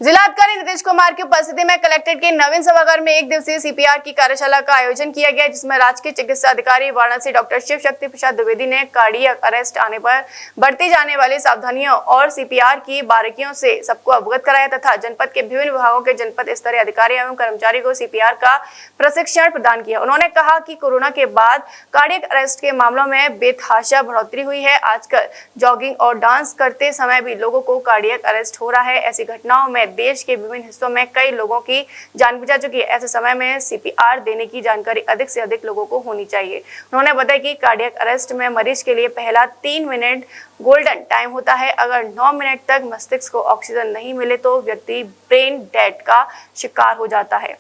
जिलाधिकारी नीतीश कुमार की उपस्थिति में कलेक्ट्रेट के नवीन सभागार में एक दिवसीय सीपीआर की कार्यशाला का आयोजन किया गया, जिसमें राजकीय चिकित्सा अधिकारी वाराणसी डॉक्टर शिव शक्ति प्रसाद द्विवेदी ने कार्डियक अरेस्ट आने पर बरती जाने वाली सावधानियों और सीपीआर की बारीकियों से सबको अवगत कराया तथा जनपद के विभिन्न विभागों के जनपद स्तरीय अधिकारी एवं कर्मचारी को सीपीआर का प्रशिक्षण प्रदान किया। उन्होंने कहा कि कोरोना के बाद कार्डियक अरेस्ट के मामलों में बेतहाशा बढ़ोतरी हुई है। आजकल जॉगिंग और डांस करते समय भी लोगों को कार्डियक अरेस्ट हो रहा है। ऐसी घटनाओं में देश के विभिन्न हिस्सों में कई लोगों की जान भी जा चुकी है। ऐसे समय में सीपीआर देने की जानकारी अधिक से अधिक लोगों को होनी चाहिए। उन्होंने बताया कि कार्डियक अरेस्ट में मरीज के लिए पहला 3 मिनट गोल्डन टाइम होता है। अगर 9 मिनट तक मस्तिष्क को ऑक्सीजन नहीं मिले तो व्यक्ति ब्रेन डेड का शिकार हो जाता है।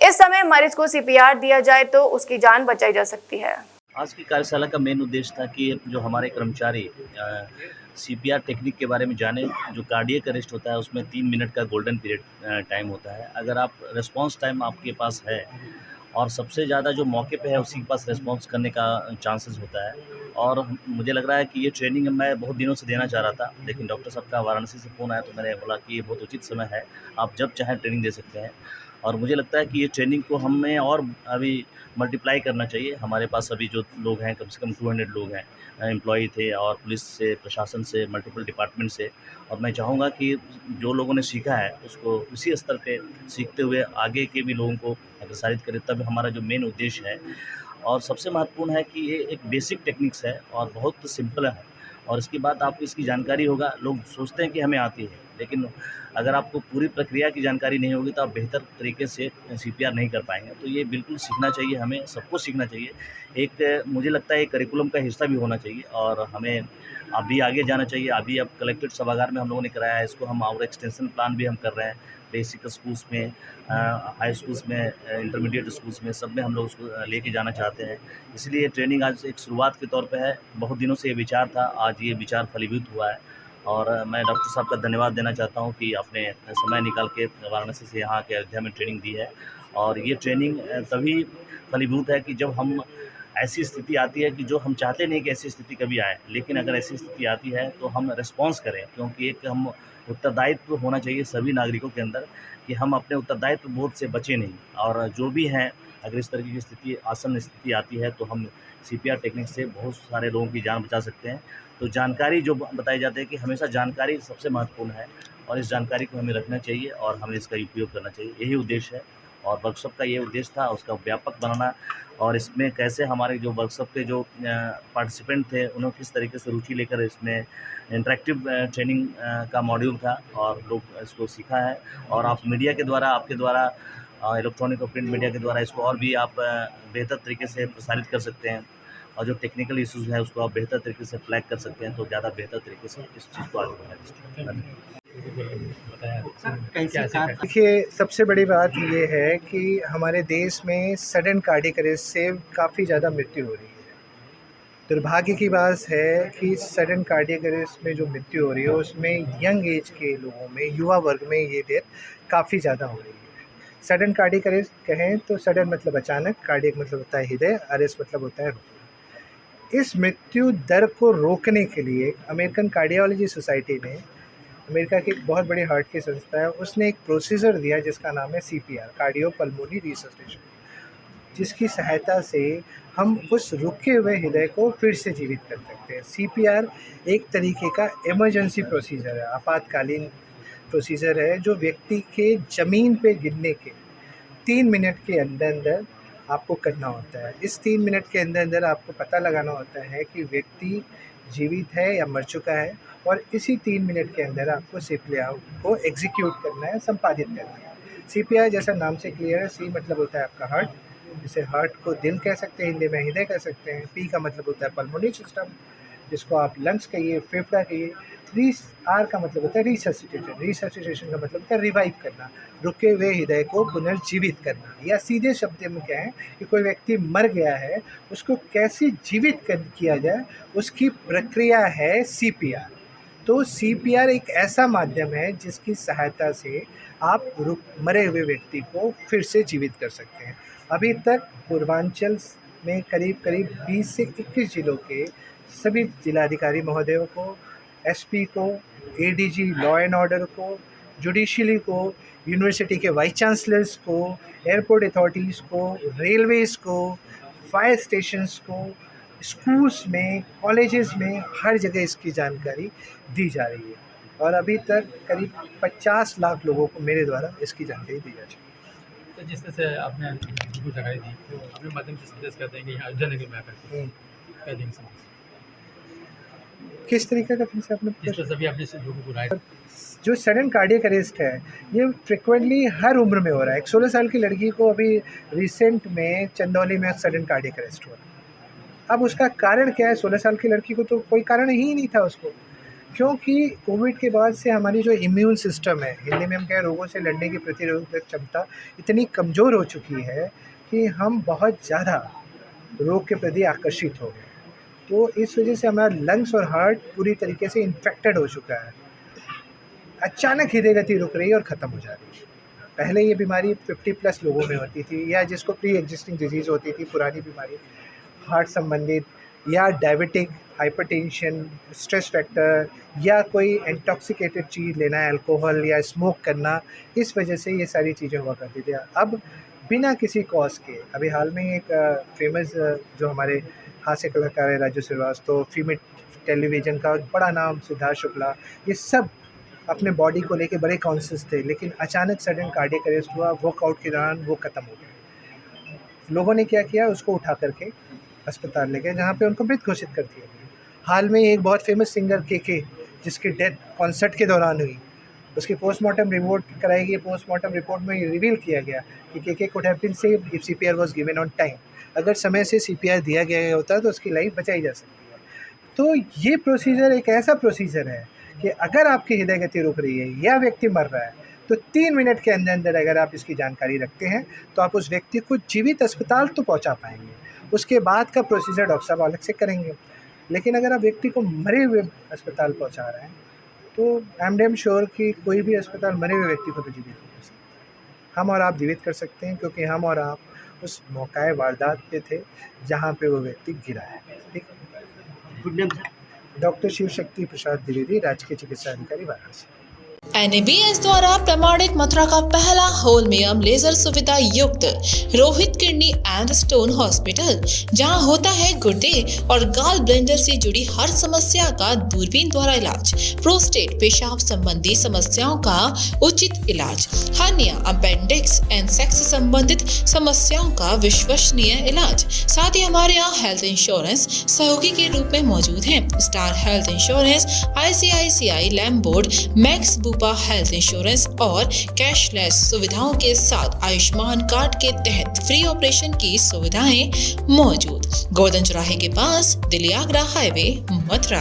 इस समय मरीज को सीपीआर दिया जाए तो उसकी जान बचाई जा सकती है। आज की कार्यशाला का मेन उद्देश्य था कि जो हमारे कर्मचारी सीपीआर टेक्निक के बारे में जाने। जो कार्डियक अरेस्ट होता है उसमें 3 मिनट का गोल्डन पीरियड टाइम होता है। अगर आप रिस्पॉन्स टाइम आपके पास है और सबसे ज़्यादा जो मौके पे है उसी के पास रिस्पॉन्स करने का चांसेस होता है। और मुझे लग रहा है कि ये ट्रेनिंग मैं बहुत दिनों से देना चाह रहा था, लेकिन डॉक्टर साहब का वाराणसी से फ़ोन आया तो मैंने बोला कि ये बहुत उचित समय है, आप जब चाहें ट्रेनिंग दे सकते हैं। और मुझे लगता है कि ये ट्रेनिंग को हमें और अभी मल्टीप्लाई करना चाहिए। हमारे पास अभी जो लोग हैं कम से कम 200 लोग हैं, एम्प्लॉई थे और पुलिस से, प्रशासन से, मल्टीपल डिपार्टमेंट से। और मैं चाहूँगा कि जो लोगों ने सीखा है उसको उसी स्तर पे सीखते हुए आगे के भी लोगों को अग्रसारित करें, तब हमारा जो मेन उद्देश्य है। और सबसे महत्वपूर्ण है कि ये एक बेसिक टेक्निक्स है और बहुत सिंपल है। और इसके बाद आपको इसकी जानकारी होगा। लोग सोचते हैं कि हमें आती है, लेकिन अगर आपको पूरी प्रक्रिया की जानकारी नहीं होगी तो आप बेहतर तरीके से सीपीआर नहीं कर पाएंगे। तो ये बिल्कुल सीखना चाहिए, हमें सबको सीखना चाहिए। एक मुझे लगता है एक करिकुलम का हिस्सा भी होना चाहिए और हमें अभी आगे जाना चाहिए। अभी अब कलेक्ट्रेट सभागार में हम लोगों ने कराया है इसको। हम और एक्सटेंशन प्लान भी हम कर रहे हैं बेसिक स्कूल्स में, हाई स्कूल्स में, इंटरमीडिएट स्कूल्स में, सब में हम लोग उसको लेके जाना चाहते हैं। इसलिए ट्रेनिंग आज एक शुरुआत के तौर पे है। बहुत दिनों से ये विचार था, आज ये विचार फलीभूत हुआ है। और मैं डॉक्टर साहब का धन्यवाद देना चाहता हूँ कि आपने समय निकाल के वाराणसी से यहाँ के अयोध्या में ट्रेनिंग दी है। और ये ट्रेनिंग तभी फलीभूत है कि जब हम ऐसी स्थिति आती है कि जो हम चाहते नहीं कि ऐसी स्थिति कभी आए, लेकिन अगर ऐसी स्थिति आती है तो हम रिस्पॉन्स करें। क्योंकि एक हम उत्तरदायित्व होना चाहिए सभी नागरिकों के अंदर कि हम अपने उत्तरदायित्व बोध से बचे नहीं। और जो भी हैं, अगर इस तरीके की स्थिति, आसन स्थिति आती है तो हम सीपीआर टेक्निक से बहुत सारे लोगों की जान बचा सकते हैं। तो जानकारी जो बताई जाती है कि हमेशा जानकारी सबसे महत्वपूर्ण है और इस जानकारी को हमें रखना चाहिए और हमें इसका उपयोग करना चाहिए, यही उद्देश्य है। और वर्कशॉप का ये उद्देश्य था, उसका व्यापक बनाना। और इसमें कैसे हमारे जो वर्कशॉप के जो पार्टिसिपेंट थे उन्होंने किस तरीके से रुचि लेकर इसमें इंटरेक्टिव ट्रेनिंग का मॉड्यूल था और लोग इसको सीखा है। और आप मीडिया के द्वारा, आपके द्वारा, इलेक्ट्रॉनिक और प्रिंट मीडिया के द्वारा इसको और भी आप बेहतर तरीके से प्रसारित कर सकते हैं। और जो टेक्निकल इश्यूज़ है उसको आप बेहतर तरीके से फ्लैग कर सकते हैं, तो ज़्यादा बेहतर तरीके से इस चीज़ को आगे बढ़ाया जा सकता है। देखिए, सबसे बड़ी बात ये है कि हमारे देश में सडन कार्डियक अरेस्ट से काफ़ी ज़्यादा मृत्यु हो रही है। दुर्भाग्य की बात है कि सडन कार्डियक अरेस्ट में जो मृत्यु हो रही है उसमें यंग एज के लोगों में, युवा वर्ग में ये डेथ काफ़ी ज़्यादा हो रही है। सडन कार्डियक अरेस्ट कहें तो सडन मतलब अचानक, कार्डियक मतलब होता है हृदय, अरेस्ट मतलब होता है रुकना। इस मृत्यु दर को रोकने के लिए अमेरिकन कार्डियोलॉजी सोसाइटी ने, अमेरिका की एक बहुत बड़ी हार्ट की संस्था है, उसने एक प्रोसीजर दिया जिसका नाम है सीपीआर, कार्डियो पल्मोनरी रिससटेशन, जिसकी सहायता से हम उस रुके हुए हृदय को फिर से जीवित कर सकते हैं। सीपीआर एक तरीके का इमरजेंसी प्रोसीजर है, आपातकालीन प्रोसीजर है, जो व्यक्ति के ज़मीन पे गिरने के 3 मिनट के अंदर अंदर आपको करना होता है। इस 3 मिनट के अंदर अंदर आपको पता लगाना होता है कि व्यक्ति जीवित है या मर चुका है, और इसी 3 मिनट के अंदर आपको सीपीआर को एग्जीक्यूट करना है, संपादित करना है। सीपीआर जैसा नाम से क्लियर है, सी मतलब होता है आपका हार्ट, जिसे हार्ट को दिल कह सकते हैं, हिंदी में हृदय कह सकते हैं। पी का मतलब होता है पल्मोनरी सिस्टम, जिसको आप लंग्स कहिए, फेफड़ा कहिए। आर का मतलब होता है रिससिटेशन, रिससिटेशन का मतलब होता है रिवाइव करना, रुके हुए हृदय को पुनर्जीवित करना। या सीधे शब्द में क्या है कि कोई व्यक्ति मर गया है, उसको कैसे जीवित किया जाए, उसकी प्रक्रिया है सीपीआर। तो सीपीआर एक ऐसा माध्यम है जिसकी सहायता से आप मरे हुए व्यक्ति को फिर से जीवित कर सकते हैं। अभी तक पूर्वांचल में करीब करीब 20 से 21 जिलों के सभी जिलाधिकारी महोदयों को, एसपी को, एडीजी लॉ एंड ऑर्डर को, जुडिशरी को, यूनिवर्सिटी के वाइस चांसलर्स को, एयरपोर्ट अथॉरिटीज़ को, रेलवेज़ को, फायर स्टेशंस को, स्कूल्स में, कॉलेजेस में, हर जगह इसकी जानकारी दी जा रही है और अभी तक करीब 50 लाख लोगों को मेरे द्वारा इसकी जानकारी दी जा चुकी है। तो जिस तरह से आपने जानकारी दी, अपने माध्यम से संदेश करते हैं कि यहाँ अयोध्या नगर में आकर क्या देंगे संदेश? किस तरीके का फिर से आपने जिस तरह से अभी आपने लोगों को राय जो सडन कार्डियक अरेस्ट है ये फ्रिक्वेंटली हर उम्र में हो रहा है। एक 16 साल की लड़की को अभी रिसेंट में चंदौली में सडन कार्डियक अरेस्ट हुआ। अब उसका कारण क्या है? 16 साल की लड़की को तो कोई कारण ही नहीं था उसको, क्योंकि कोविड के बाद से हमारी जो इम्यून सिस्टम है, हिंदी में हम कहें रोगों से लड़ने की प्रतिरोधक क्षमता इतनी कमज़ोर हो चुकी है कि हम बहुत ज़्यादा रोग के प्रति आकर्षित हो गए। तो इस वजह से हमारा लंग्स और हार्ट पूरी तरीके से इन्फेक्टेड हो चुका है। अचानक हृदय गति रुक रही है और ख़त्म हो जा रही है। पहले ये बीमारी 50+ लोगों में होती थी, या जिसको प्री एग्जिस्टिंग डिजीज़ होती थी, पुरानी बीमारी हार्ट संबंधित, या डायबिटिक, हाइपरटेंशन, स्ट्रेस फैक्टर, या कोई इंटॉक्सिकेटेड चीज़ लेना, अल्कोहल या स्मोक करना, इस वजह से ये सारी चीज़ें हुआ करती थी। अब बिना किसी कॉज के, अभी हाल में एक फेमस जो हमारे हास्य कलाकार है राजू श्रीवास्तव, फीमेल टेलीविज़न का बड़ा नाम सिद्धार्थ शुक्ला, ये सब अपने बॉडी को लेके बड़े कॉन्शियस थे, लेकिन अचानक सडन कार्डियक अरेस्ट हुआ। वर्कआउट के दौरान वो ख़त्म हो गए। लोगों ने क्या किया, उसको उठा करके अस्पताल ले गए, जहाँ पे उनको मृत घोषित कर दिया गया। हाल में एक बहुत फेमस सिंगर के जिसकी डेथ कॉन्सर्ट के दौरान हुई, उसकी पोस्टमार्टम रिपोर्ट कराई गई। पोस्टमार्टम रिपोर्ट में रिवील किया गया कि के could have been saved if CPR was given on time. अगर समय से CPR दिया गया होता तो उसकी लाइफ बचाई जा सकती है। तो ये प्रोसीजर एक ऐसा प्रोसीजर है कि अगर आपकी हृदय गति रुक रही है या व्यक्ति मर रहा है, तो 3 मिनट के अंदर अंदर अगर आप इसकी जानकारी रखते हैं तो आप उस व्यक्ति को जीवित अस्पताल तो पहुंचा पाएंगे। उसके बाद का प्रोसीजर डॉक्टर साहब अलग से करेंगे। लेकिन अगर आप व्यक्ति को मरे हुए अस्पताल पहुंचा रहे हैं तो आई एम डैम श्योर कि कोई भी अस्पताल मरे हुए व्यक्ति को तो जीवित नहीं कर सकता। हम और आप जीवित कर सकते हैं, क्योंकि हम और आप उस मौका वारदात पे थे जहाँ पे वो व्यक्ति गिरा है। ठीक है। डॉक्टर शिव शक्ति प्रसाद द्विवेदी, राजकीय चिकित्सा अधिकारी, वाराणसी। NABS द्वारा प्रमाणित मथुरा का पहला होलमियम लेजर सुविधा युक्त Rohit kidney and stone hospital, जहां होता है गुर्दे और गाल ब्लेंडर से जुड़ी हर समस्या का दूरबीन द्वारा इलाज, प्रोस्टेट पेशाब संबंधी समस्याओं का उचित इलाज, हर्निया, अपेंडिक्स एंड सेक्स संबंधित समस्याओं का विश्वसनीय इलाज। साथ ही हमारे यहाँ हेल्थ इंश्योरेंस सहयोगी के रूप में मौजूद है। Star Health Insurance, ICICI Lombard, Max Health Insurance और कैशलेस सुविधाओं के साथ आयुष्मान कार्ड के तहत फ्री ऑपरेशन की सुविधाएं मौजूद। गोवर्धन चौराहे के पास, दिल्ली आगरा हाईवे, मथुरा।